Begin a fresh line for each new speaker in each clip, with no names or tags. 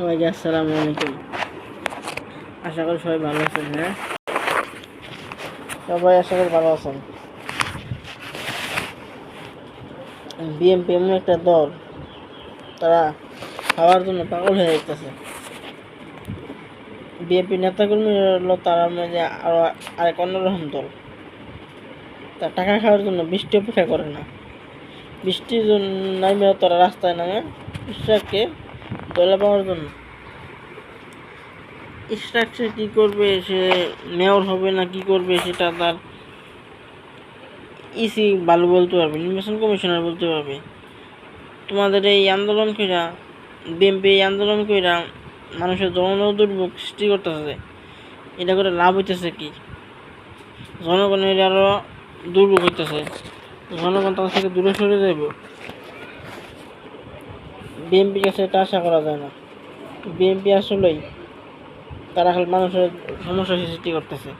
সবাইকে আসসালামু আলাইকুম। আশা করি সবাই ভালো আছেন। সবাই আশা করি ভালো আছেন। বিএনপি এমন একটা দল, তারা খাওয়ার জন্য পাগল হয়ে যেতেছে। বিএনপি নেতাকর্মী হলো তারা মানে আরো আরেক অন্যরকম দল। তারা টাকা খাওয়ার জন্য বৃষ্টি অপেক্ষা করে না। বৃষ্টির নামেও তারা রাস্তায় নামে ইশরাককে দলে পাওয়ার জন্য। ইশরাক সে কী করবে, সে মেয়র হবে না কি করবে সেটা তার ইসি ভালো বলতে পারবে, নির্বাচন কমিশনার বলতে পারবে। তোমাদের এই আন্দোলন কইরা বিএনপি এই আন্দোলন কইরা মানুষের দুর্ভোগ সৃষ্টি করতেছে, এটা করে লাভ হইতেছে কি? জনগণের আরো দুর্ভোগ হইতেছে, জনগণ তাদের থেকে দূরে সরে যাইব। বিএনপির কাছে এটা আশা করা যায় না। বিএনপি আসলেই তারা খালি মানুষের সমস্যা সৃষ্টি করতেছে।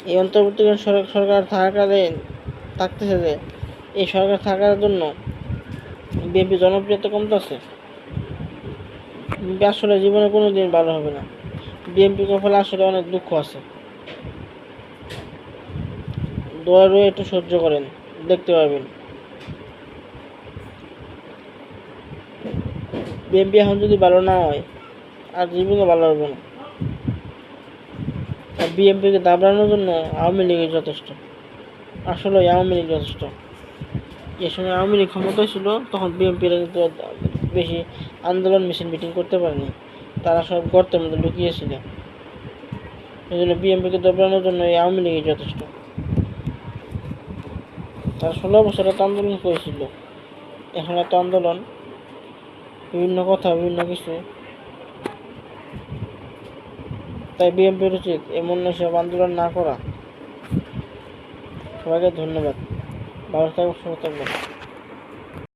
এই অন্তর্বর্তীকালীন সরকার থাকতেছে যে এই সরকার থাকার জন্য বিএনপি জনপ্রিয়তা কমতেছে। বিএনপি আসলে জীবনে কোনো দিন ভালো হবে না। বিএনপি কপালে আসলে অনেক দুঃখ আছে। দয়া রয়ে একটু সহ্য করেন, দেখতে পারবেন। বিএনপি এখন যদি ভালো না হয় আর জীবনে ভালো হবে না। আর বিএনপিকে দাবড়ানোর জন্য আওয়ামী লীগই যথেষ্ট। আসলে আওয়ামী লীগ যথেষ্ট। যে সময় আওয়ামী লীগ ক্ষমতায় ছিল তখন বিএনপিরা কিন্তু বেশি আন্দোলন মিটিং করতে পারেনি। তারা সব গর্তের মধ্যে লুকিয়েছিল। এই জন্য বিএনপিকে দাবড়ানোর জন্য এই আওয়ামী লীগই যথেষ্ট। তারা 16 বছর এত আন্দোলন করেছিল, এখন এত আন্দোলন, বিভিন্ন কথা, বিভিন্ন কিছু। তাই বিএনপির উচিত এমন সব আন্দোলন না করা। সবাইকে ধন্যবাদ। ভালো থাকবেন, সুস্থ থাকবেন।